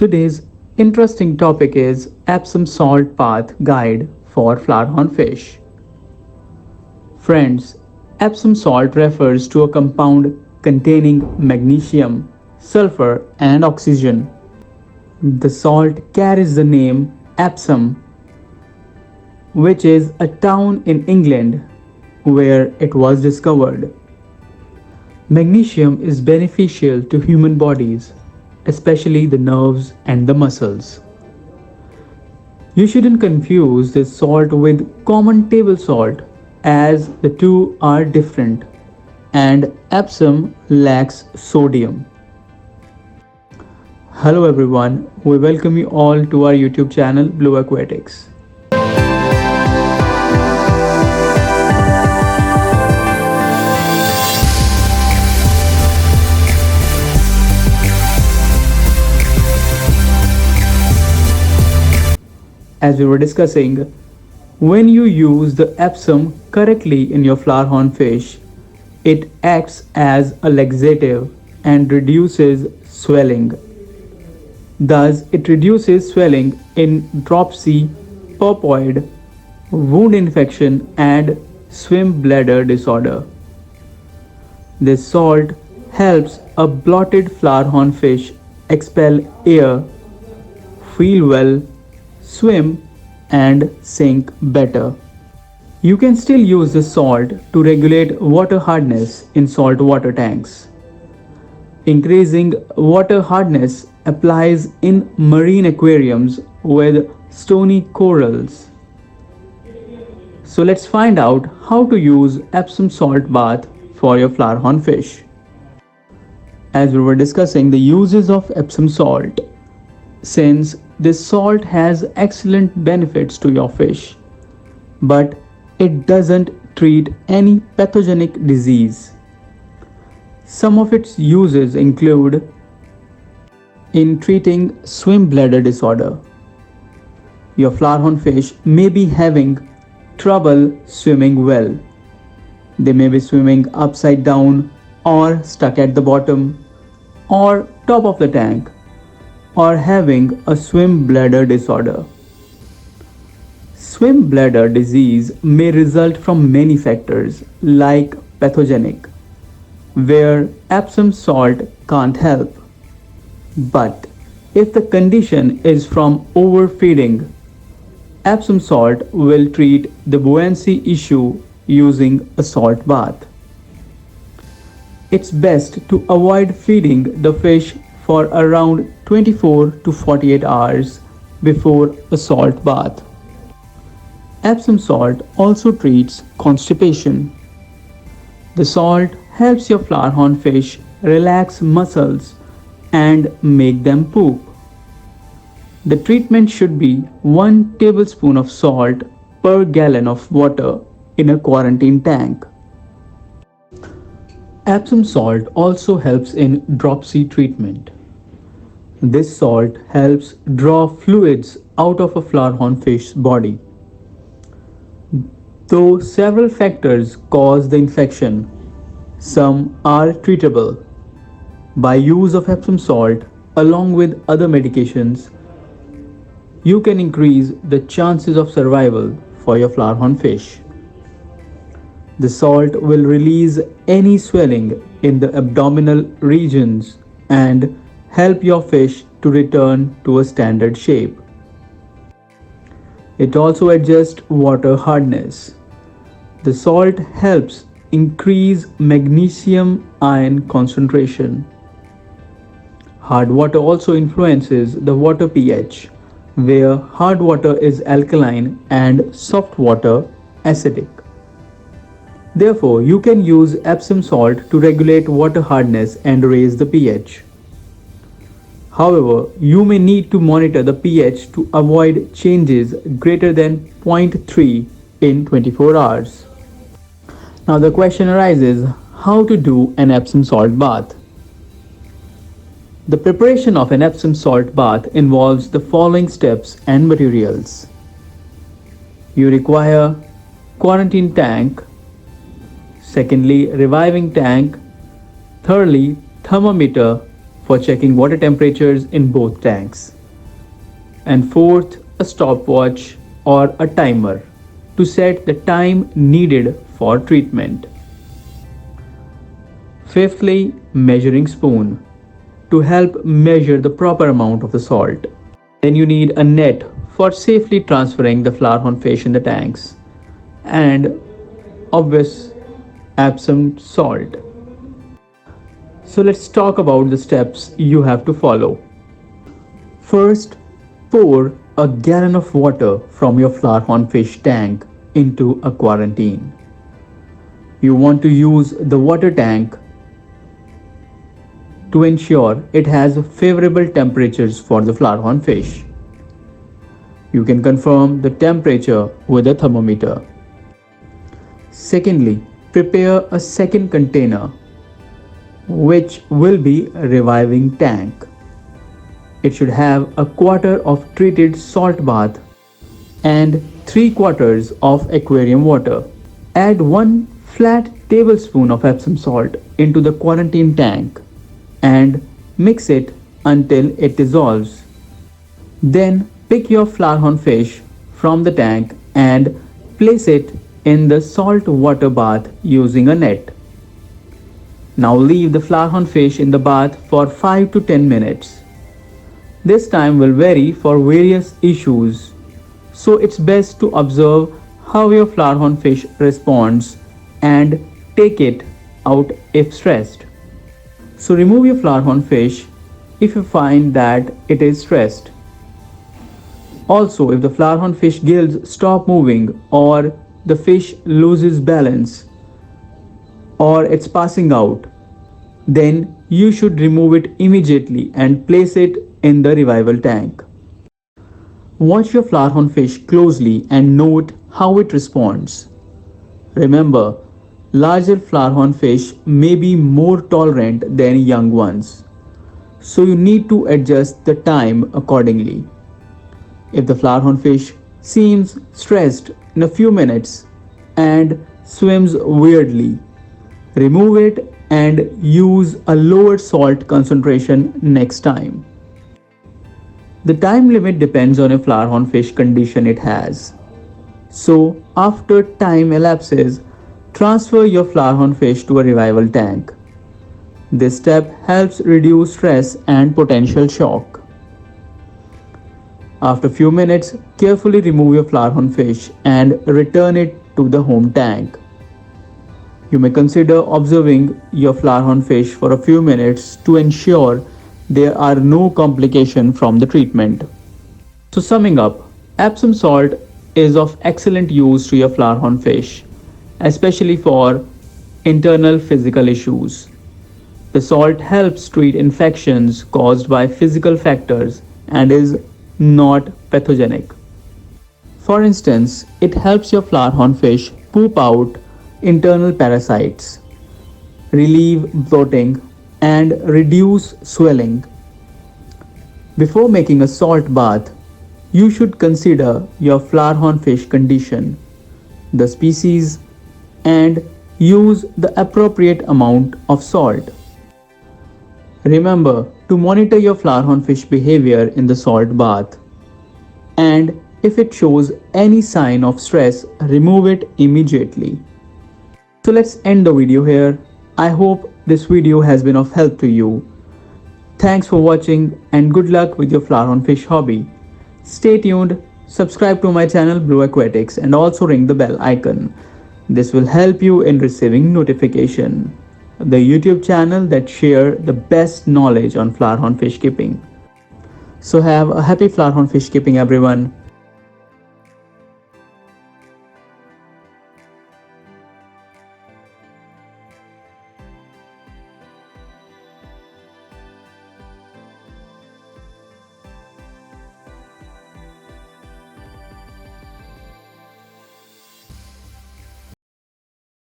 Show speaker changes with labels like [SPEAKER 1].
[SPEAKER 1] Today's interesting topic is Epsom Salt Bath Guide for Flowerhorn Fish. Friends, Epsom salt refers to a compound containing magnesium, sulfur, and oxygen. The salt carries the name Epsom, which is a town in England where it was discovered. Magnesium is beneficial to human bodies, especially the nerves and the muscles. You shouldn't confuse this salt with common table salt as the two are different and Epsom lacks sodium. Hello everyone, we welcome you all to our YouTube channel Blue Aquatics. As we were discussing, when you use the Epsom correctly in your flowerhorn fish, it acts as a laxative and reduces swelling. Thus, it reduces swelling in dropsy, popeyed, wound infection, and swim bladder disorder. This salt helps a bloated flowerhorn fish expel air, feel well, swim, and sink better. You can still use the salt to regulate water hardness in salt water tanks. Increasing water hardness applies in marine aquariums with stony corals. So let's find out how to use Epsom salt bath for your flowerhorn fish. As we were discussing the uses of Epsom salt, since this salt has excellent benefits to your fish, but it doesn't treat any pathogenic disease. Some of its uses include in treating swim bladder disorder. Your flowerhorn fish may be having trouble swimming well. They may be swimming upside down or stuck at the bottom or top of the tank, or having a swim bladder disorder. Swim bladder disease may result from many factors like pathogenic, where Epsom salt can't help. But if the condition is from overfeeding, Epsom salt will treat the buoyancy issue using a salt bath. It's best to avoid feeding the fish for around 24 to 48 hours before a salt bath. Epsom salt also treats constipation. The salt helps your flowerhorn fish relax muscles and make them poop. The treatment should be 1 tablespoon of salt per gallon of water in a quarantine tank. Epsom salt also helps in dropsy treatment. This salt helps draw fluids out of a flowerhorn fish's body. Though several factors cause the infection, some are treatable. By use of Epsom salt along with other medications, you can increase the chances of survival for your flowerhorn fish. The salt will release any swelling in the abdominal regions and help your fish to return to a standard shape. It also adjusts water hardness. The salt helps increase magnesium ion concentration. Hard water also influences the water pH, where hard water is alkaline and soft water acidic. Therefore, you can use Epsom salt to regulate water hardness and raise the pH. However, you may need to monitor the pH to avoid changes greater than 0.3 in 24 hours. Now the question arises, how to do an Epsom salt bath? The preparation of an Epsom salt bath involves the following steps and materials. You require quarantine tank, secondly reviving tank, thirdly thermometer, for checking water temperatures in both tanks. And fourth, a stopwatch or a timer to set the time needed for treatment. Fifthly, measuring spoon to help measure the proper amount of the salt. Then you need a net for safely transferring the flowerhorn fish in the tanks, and obvious Epsom salt. So let's talk about the steps you have to follow. First, pour a gallon of water from your flowerhorn fish tank into a quarantine. You want to use the water tank to ensure it has favorable temperatures for the flowerhorn fish. You can confirm the temperature with a thermometer. Secondly, prepare a second container which will be a reviving tank. It should have a quarter of treated salt bath and 3/4 of aquarium water. Add 1 flat tablespoon of Epsom salt into the quarantine tank and mix it until it dissolves. Then pick your flowerhorn fish from the tank and place it in the salt water bath using a net. Now leave the flowerhorn fish in the bath for 5 to 10 minutes. This time will vary for various issues, so it's best to observe how your flowerhorn fish responds and take it out if stressed. So remove your flowerhorn fish if you find that it is stressed. Also, if the flowerhorn fish gills stop moving or the fish loses balance or it's passing out, then you should remove it immediately and place it in the revival tank. Watch your flowerhorn fish closely and note how it responds. Remember, larger flowerhorn fish may be more tolerant than young ones, so you need to adjust the time accordingly. If the flowerhorn fish seems stressed in a few minutes and swims weirdly, remove it and use a lower salt concentration next time. The time limit depends on a flowerhorn fish condition it has. So, after time elapses, transfer your flowerhorn fish to a revival tank. This step helps reduce stress and potential shock. After a few minutes, carefully remove your flowerhorn fish and return it to the home tank. You may consider observing your flowerhorn fish for a few minutes to ensure there are no complications from the treatment. So summing up, Epsom salt is of excellent use to your flowerhorn fish, especially for internal physical issues. The salt helps treat infections caused by physical factors and is not pathogenic. For instance, it helps your flowerhorn fish poop out internal parasites, relieve bloating, and reduce swelling. Before making a salt bath, you should consider your flowerhorn fish condition, the species, and use the appropriate amount of salt. Remember to monitor your flowerhorn fish behavior in the salt bath, and if it shows any sign of stress, remove it immediately. So let's end the video here. I hope this video has been of help to you. Thanks for watching and good luck with your flowerhorn fish hobby. Stay tuned, subscribe to my channel Blue Aquatics and also ring the bell icon. This will help you in receiving notification. The YouTube channel that share the best knowledge on flowerhorn fish keeping. So have a happy flowerhorn fish keeping everyone.